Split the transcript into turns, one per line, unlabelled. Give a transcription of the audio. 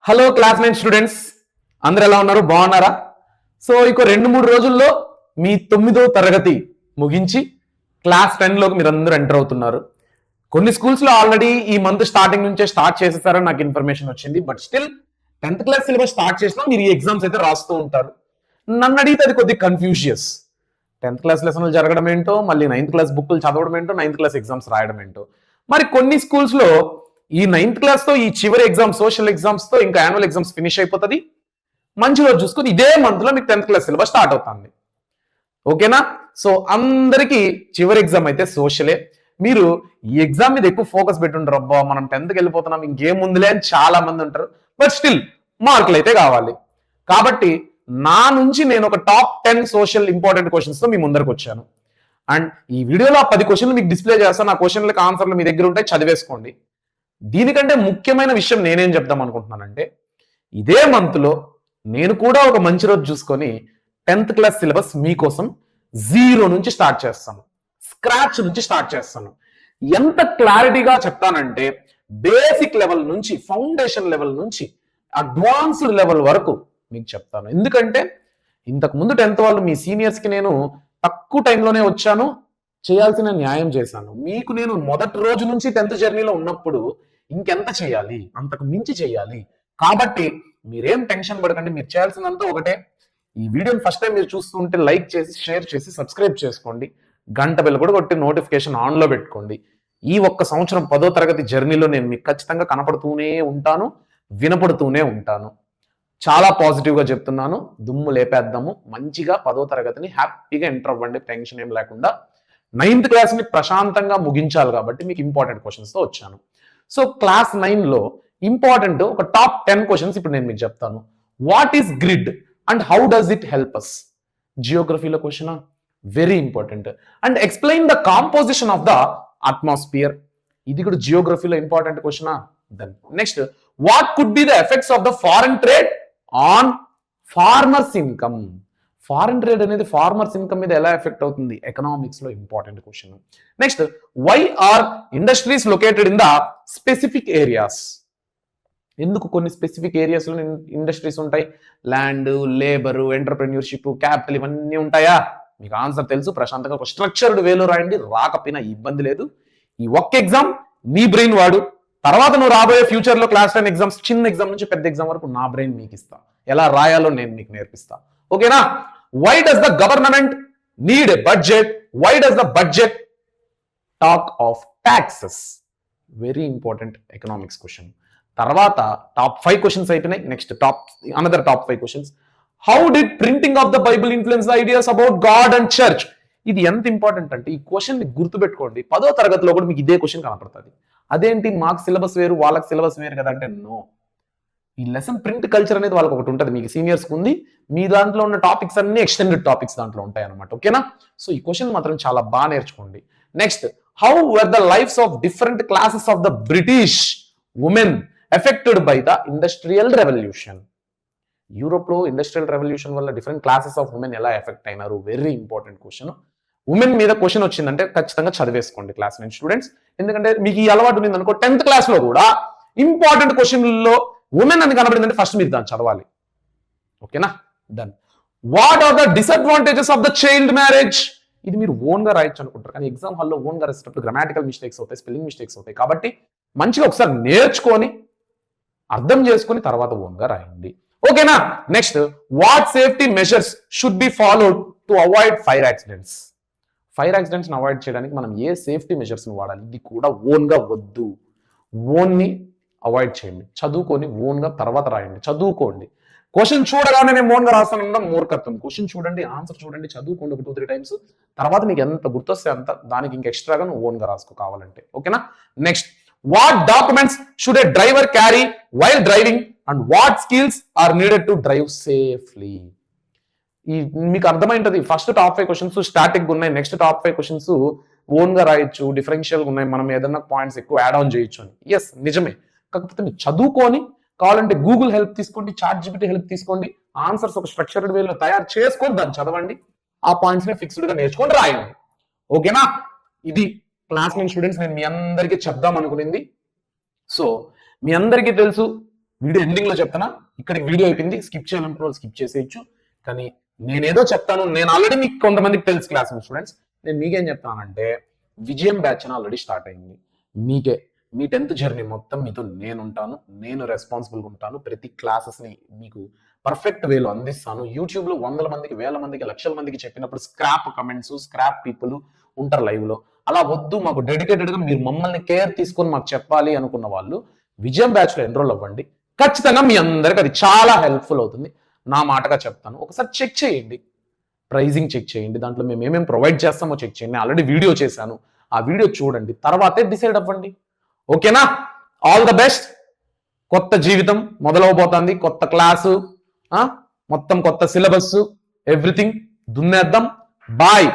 Hello class 9 students, అందరు ఎలా ఉన్నారు? బాగున్నారా? సో ఇక 2-3 రోజుల్లో మీ 9వ తరగతి ముగించి క్లాస్ 10లోకి మీరు అందరూ ఎంటర్ అవుతున్నారు. కొన్ని స్కూల్స్ లో ఆల్రెడీ ఈ మంత్ స్టార్టింగ్ నుంచే స్టార్ట్ చేసేసారని నాకు ఇన్ఫర్మేషన్ వచ్చింది. But still 10th class syllabus start చేసినా మీరు ఈ ఎగ్జామ్స్ అయితే రాస్తూ ఉంటారు. నన్ను అడిగితే అది కొద్దిగా కన్ఫ్యూజియస్. 10th క్లాస్ లెసన్లు జరగడం ఏంటో, మళ్ళీ 9th క్లాస్ బుక్లు చదవడం ఏంటో, 9th క్లాస్ ఎగ్జామ్స్ రాయడం ఏంటో. మరి కొన్ని స్కూల్స్ లో ఈ 9th క్లాస్ తో ఈ చివరి ఎగ్జామ్ సోషల్ ఎగ్జామ్స్ తో ఇంకా యాన్యువల్ ఎగ్జామ్స్ ఫినిష్ అయిపోతుంది. మంచి రోజు చూసుకుని ఇదే మంత్ లో మీకు 10th క్లాస్ సిలబస్ స్టార్ట్ అవుతుంది. ఓకేనా? సో అందరికి చివరి ఎగ్జామ్ అయితే సోషలే. మీరు ఈ ఎగ్జామ్ మీద ఎక్కువ ఫోకస్ పెట్టుంటారు. అబ్బా మనం 10th కి వెళ్ళిపోతున్నాం, ఇంకేముందిలే అని చాలా మంది ఉంటారు. బట్ స్టిల్ మార్కులు అయితే కావాలి. కాబట్టి నా నుంచి నేను ఒక టాప్ 10 సోషల్ ఇంపార్టెంట్ క్వశ్చన్స్ తో మీ ముందరకు వచ్చాను. అండ్ ఈ వీడియోలో ఆ 10 క్వశ్చన్లు మీకు డిస్ప్లే చేస్తాను. ఆ క్వశ్చన్లకు ఆన్సర్లు మీ దగ్గర ఉంటాయి, చదివేసుకోండి. దీనికంటే ముఖ్యమైన విషయం నేనేం చెప్దాం అనుకుంటున్నానంటే, ఇదే మంత్ లో నేను కూడా ఒక మంచి రోజు చూసుకొని 10th క్లాస్ సిలబస్ మీకోసం 0 నుంచి స్టార్ట్ చేస్తాను, స్క్రాచ్ నుంచి స్టార్ట్ చేస్తాను. ఎంత క్లారిటీగా చెప్తానంటే, బేసిక్ లెవెల్ నుంచి, ఫౌండేషన్ లెవెల్ నుంచి అడ్వాన్స్డ్ లెవెల్ వరకు మీకు చెప్తాను. ఎందుకంటే ఇంతకు ముందు 10th వాళ్ళు మీ సీనియర్స్ కి నేను తక్కువ టైంలోనే వచ్చాను, చేయాల్సిన న్యాయం చేశాను. మీకు నేను మొదటి రోజు నుంచి 10th జర్నీలో ఉన్నప్పుడు ఇంకెంత చేయాలి, అంతకు మించి చేయాలి. కాబట్టి మీరేం టెన్షన్ పడకండి. మీరు చేయాల్సిందంతా ఒకటే, ఈ వీడియోని ఫస్ట్ టైం మీరు చూస్తుంటే లైక్ చేసి, షేర్ చేసి, సబ్స్క్రైబ్ చేసుకోండి. గంట బెల్ కూడా కొట్టి నోటిఫికేషన్ ఆన్లో పెట్టుకోండి. ఈ ఒక్క సంవత్సరం 10వ తరగతి జర్నీలో నేను మీకు ఖచ్చితంగా కనపడుతూనే ఉంటాను, వినపడుతూనే ఉంటాను. చాలా పాజిటివ్గా చెప్తున్నాను. దుమ్ము లేపేద్దాము. మంచిగా 10వ తరగతిని హ్యాపీగా ఎంటర్ అవ్వండి, టెన్షన్ ఏం లేకుండా. 9th క్లాస్ని ప్రశాంతంగా ముగించాలి కాబట్టి మీకు ఇంపార్టెంట్ క్వశ్చన్స్తో వచ్చాను. సో క్లాస్ 9లో ఇంపార్టెంట్ ఒక టాప్ 10 క్వశ్చన్స్ ఇప్పుడు నేను మీకు చెప్తాను. What is grid and how does it help us? జియోగ్రఫీలో question, very important. And explain the composition of the atmosphere, ఇది కూడా జియోగ్రఫీలో important question. Then next, what could be the effects of the foreign trade on farmers income? Foreign trade అనేది farmers income మీద ఎలా effect అవుతుంది? Economics లో important question. Next, why are industries located in the specific areas? ఎందుకు కొన్ని specific areas లో industries ఉంటాయి? Land, labour, entrepreneurship, capital ఇవన్నీ ఉంటాయా? మీకు ఆన్సర్ తెలుసు. ప్రశాంతంగా ఒక స్ట్రక్చర్డ్ వేలో రాయండి, రాకపోయినా ఇబ్బంది లేదు. ఈ ఒక్క ఎగ్జామ్ నీ బ్రెయిన్ వాడు. తర్వాత నువ్వు రాబోయే ఫ్యూచర్ లో క్లాస్ 10 ఎగ్జామ్స్, చిన్న ఎగ్జామ్ నుంచి పెద్ద ఎగ్జామ్ వరకు నా బ్రెయిన్ మీకు ఇస్తా. ఎలా రాయాలో నేను మీకు నేర్పిస్తా. ఓకేనా? Why does the government need a budget? Why does the budget talk of taxes? Very important economics question. తర్వాత టాప్ 5 క్వశ్చన్స్ అయిపోయినాయి. Next another top 5 questions. How did printing of the Bible influence the ideas about God and church? ఇది ఎంత important అంటే, ఈ question గుర్తుపెట్టుకోండి. 10వ తరగతిలో కూడా మీకు ఇదే క్వశ్చన్ కనపడుతుంది. అదేంటి, మాకు సిలబస్ వేరు, వాళ్ళకి సిలబస్ వేరు కదా అంటే, నో. ఈ లెసన్ ప్రింట్ కల్చర్ అనేది వాళ్ళకి ఒకటి ఉంటుంది, మీకు సీనియర్స్ ఉంది. మీ దాంట్లో ఉన్న టాపిక్స్ అన్ని ఎక్స్టెండెడ్ టాపిక్స్ దాంట్లో ఉంటాయి అనమాట. ఓకేనా? సో ఈ క్వశ్చన్ మాత్రం చాలా బాగా నేర్చుకోండి. Next, how were the lives of different classes of the British women affected by the industrial revolution? Europe లో ఇండస్ట్రియల్ రెవల్యూషన్ వల్ల డిఫరెంట్ క్లాసెస్ ఆఫ్ ఉమెన్ ఎలా ఎఫెక్ట్ అయినారు? Very important question. ఉమెన్ మీద క్వశ్చన్ వచ్చిందంటే ఖచ్చితంగా చదివేసుకోండి క్లాస్ 9 స్టూడెంట్స్. ఎందుకంటే మీకు ఈ అలవాటు ఉంది అనుకో, 10th క్లాస్ లో కూడా ఇంపార్టెంట్ క్వశ్చన్లలో ఉమెన్ అని కనబడిందంటే ఫస్ట్ మీరు దాన్ని చదవాలి. ఓకేనా? Done. What are the disadvantages of the child marriage? ఇది మీరు ఓన్ గా రాయొచ్చు అనుకుంటారు, కానీ ఎగ్జామ్ హాల్లో ఓన్ గా రాసేటప్పుడు గ్రామాటికల్ మిస్టేక్స్ అవుతాయి, స్పెల్లింగ్ మిస్టేక్స్ అవుతాయి. కాబట్టి మంచిగా ఒకసారి నేర్చుకొని అర్థం చేసుకొని తర్వాత ఓన్ గా రాయండి. ఓకేనా? Next, what safety measures should be followed to avoid fire accidents? Fire accidents avoid చేయడానికి మనం ఏ సేఫ్టీ మెజర్స్ వాడాలి? ఇది కూడా ఓన్ గా వద్దు. ఓన్ని అవాయిడ్ చేయండి, చదువుకొని ఓన్ గా తర్వాత రాయండి. చదువుకోండి. క్వశ్చన్ చూడగానే నేను ఓన్ గా రాస్తాను మూర్ఖత్వం. క్వశ్చన్ చూడండి, ఆన్సర్ చూడండి, చదువుకోండి ఒక 2-3 టైమ్స్. తర్వాత నీకు ఎంత గుర్తొస్తే అంత, దానికి ఇంకా ఎక్స్ట్రాగా నువ్వు ఓన్ గా రాసుకో కావాలంటే. ఓకేనా? Next, what documents should a driver carry while driving and what skills are needed to drive safely? ఈ మీకు అర్థమైంటది. ఫస్ట్ టాప్ 5 క్వశ్చన్స్ స్టాటిక్ ఉన్నాయి. నెక్స్ట్ టాప్ 5 క్వశ్చన్స్ ఓన్ గా రాయొచ్చు, డిఫరెన్షియల్ ఉన్నాయి, మనం ఏదైనా పాయింట్స్ ఎక్కువ యాడ్ ఆన్ చేయొచ్చు అని. ఎస్, నిజమే. కాకపోతే మీరు చదువుకొని కావాలంటే గూగుల్ హెల్ప్ తీసుకోండి, ChatGPT హెల్ప్ తీసుకోండి, ఆన్సర్స్ ఒక స్ట్రక్చర్డ్ వేలో తయారు చేసుకొని దాన్ని చదవండి. ఆ పాయింట్స్ ని ఫిక్స్డ్ గా నేర్చుకొని రాయండి. ఓకేనా? ఇది క్లాస్ 9 స్టూడెంట్స్ నేను మీ అందరికీ చెప్దాం అనుకునింది. సో మీ అందరికీ తెలుసు వీడియో ఎండింగ్ లో చెప్తానా, ఇక్కడికి వీడియో అయిపోయింది, స్కిప్ చేయాలనుకున్న వాళ్ళు స్కిప్ చేసేయచ్చు. కానీ నేనేదో చెప్తాను, నేను ఆల్రెడీ మీకు కొంతమందికి తెలుసు క్లాస్ స్టూడెంట్స్, నేను మీకేం చెప్తానంటే విజయం బ్యాచ్ అని ఆల్రెడీ స్టార్ట్ అయింది. మీకే మీ 10th జర్నీ మొత్తం మీతో నేను ఉంటాను, నేను రెస్పాన్సిబుల్గా ఉంటాను. ప్రతి క్లాసెస్ని మీకు పర్ఫెక్ట్ వేలో అందిస్తాను. యూట్యూబ్లో 100 మందికి, 1000 మందికి, లక్షల మందికి చెప్పినప్పుడు స్క్రాప్ కమెంట్స్, స్క్రాప్ పీపుల్ ఉంటారు లైవ్లో. అలా వద్దు, మాకు డెడికేటెడ్గా మీరు మమ్మల్ని కేర్ తీసుకొని మాకు చెప్పాలి అనుకున్న వాళ్ళు విజయం బ్యాచ్లో ఎన్రోల్ అవ్వండి. ఖచ్చితంగా మీ అందరికి అది చాలా హెల్ప్ఫుల్ అవుతుంది. నా మాటగా చెప్తాను, ఒకసారి చెక్ చేయండి, ప్రైజింగ్ చెక్ చేయండి, దాంట్లో మేము ఏమేమి ప్రొవైడ్ చేస్తామో చెక్ చేయండి. నేను ఆల్రెడీ వీడియో చేశాను, ఆ వీడియో చూడండి, తర్వాతే డిసైడ్ అవ్వండి. ఓకేనా? All the best. కొత్త జీవితం మొదలవబోతోంది, కొత్త క్లాసు, మొత్తం కొత్త సిలబస్, ఎవ్రీథింగ్ దున్నేద్దాం. బాయ్.